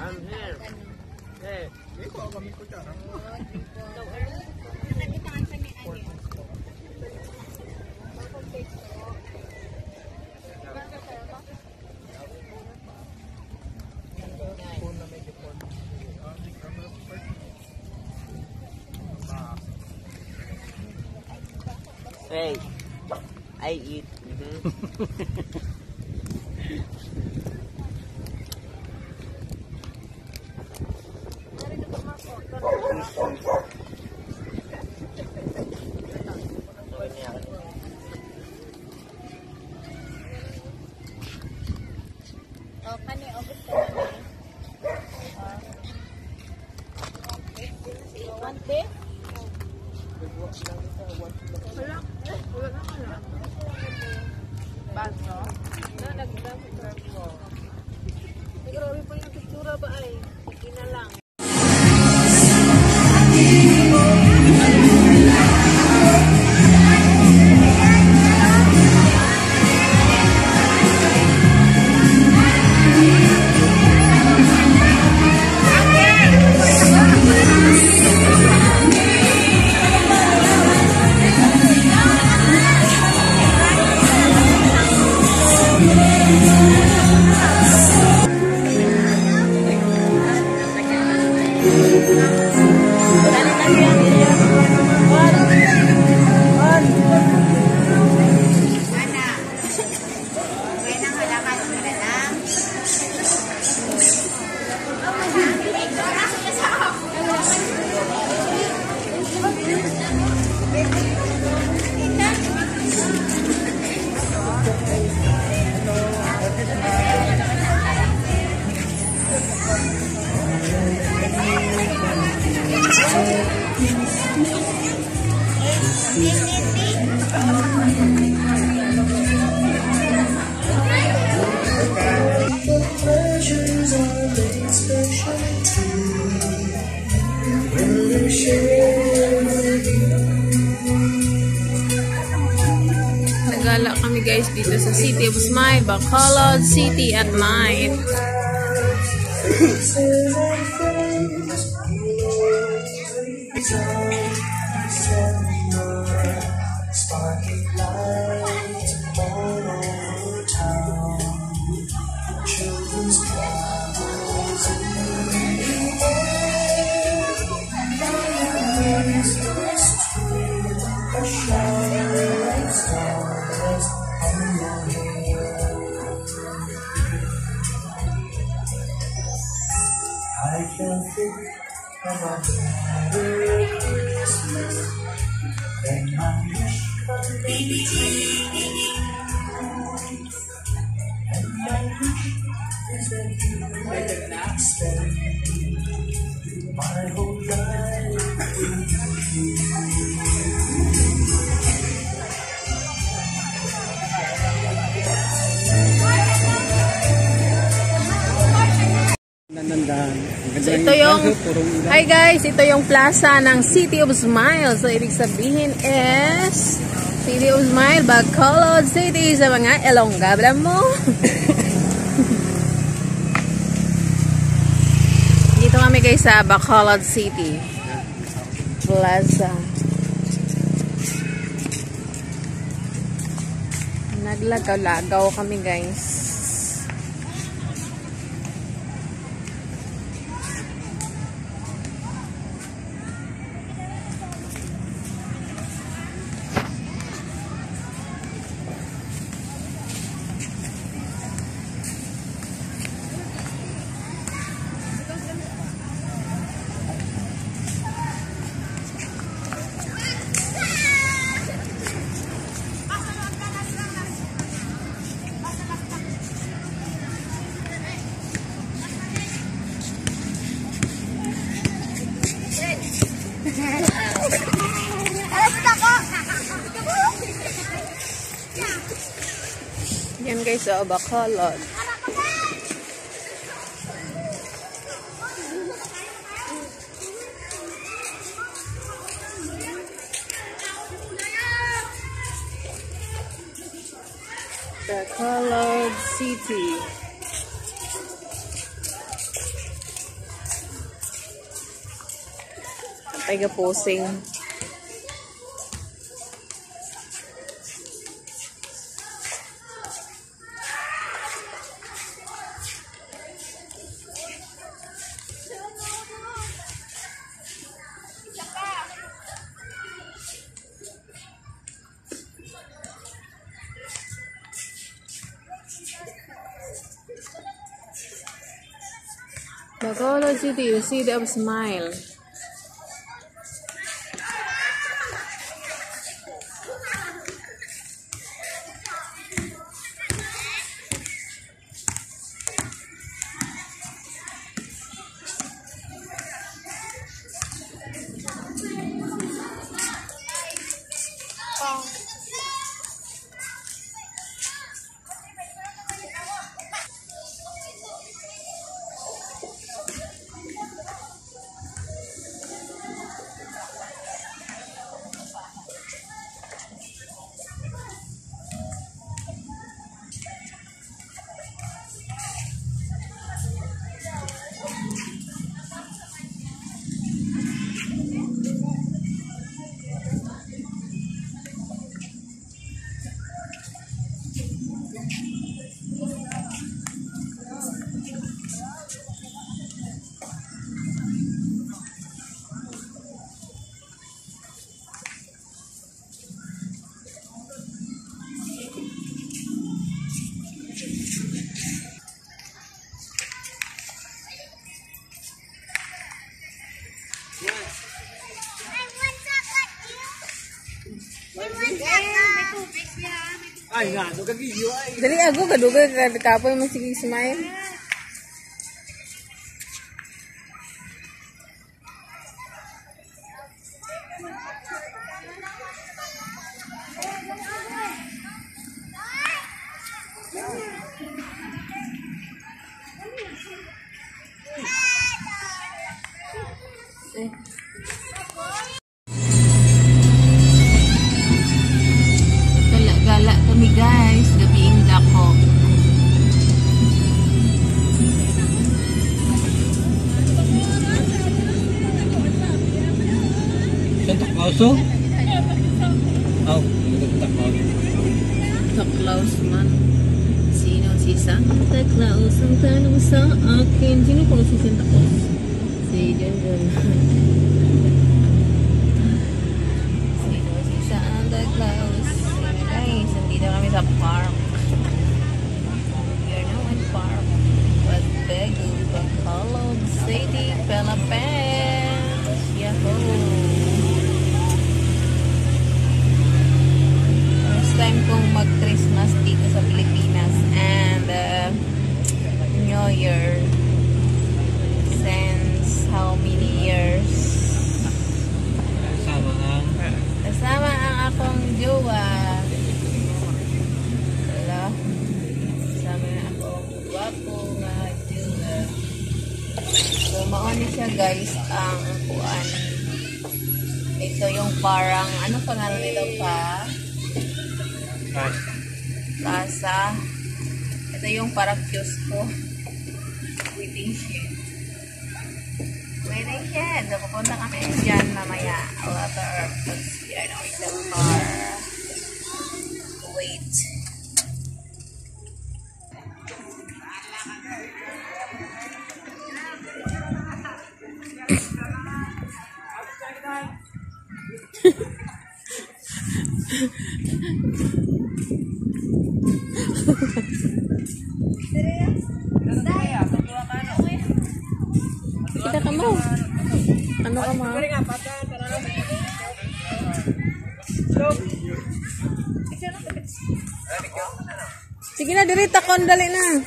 I'm here. Hey. Ikaw ako kami kutsara. Hey, I eat. Oh, kani obos ka na. One day? Wala. Wala na ka na. Baso? Na, nagdamot ko. Grabe pa yung pictura ba ay? Hindi na lang. Nagala kami guys dito sa City of Smile, Bacolod City at night. I can think about Christmas and my wish comes and my wish is that you will spend my whole life with you. So ito yung, hi guys, ito yung plaza ng City of Smile. So ibig sabihin is City of Smile, Bacolod City sa mga Ilongga. Bala mo? Dito kami guys sa Bacolod City Plaza. Naglagaw-lagaw kami guys. Yan guys, Bacolod. Bacolod City. Taga-posing. Bacolod City, City of Smile. Ay nga, nagkagiyo ay. Dali ako, kaduga, kapoy mo sige Smile. Gala kami guys, gabiing dako. Santa Claus oh? Oh, Santa Claus. Santa Claus man. Sino si Santa Claus? Ang tanong sa akin. Sino po si Santa Claus? Si John John. Sino si Santa Claus? Guys, nandito kami sa park. We are now in park. Bagbego, Bacolod City, Philippines. Yahoo! First time kong mag-Christmas dito sa Pilipinas and New Year since how many years? Kasama ang akong jowa. Wala. Kasama ang akong gwapo nga jowa. So, mauni siya guys ang kuan. Ito yung parang, ano pangalan nito pa? Plaza. Ito yung parang kiosko. Waiting shed. Waiting shed. So, pupunta kami dyan mamaya. After we are now in the car. Wait. Kita ka mo. Ano ka mo? Sige na, dirita kon dali na.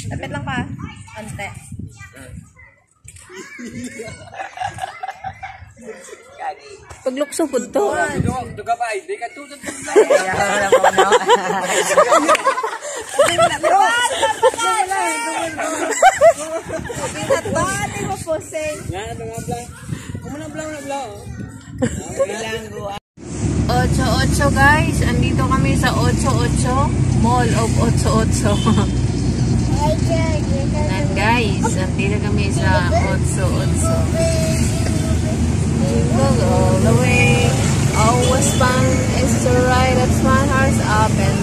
Lapit lang pa. Ante. Paglukso po to. Duga pa ay, di ka tutod. Ocho guys, andito kami sa 88 Mall of 88. Nan guys, nandito kami sa Otso. Jingle all the way. Always fun is to ride at Smart Hearts Up and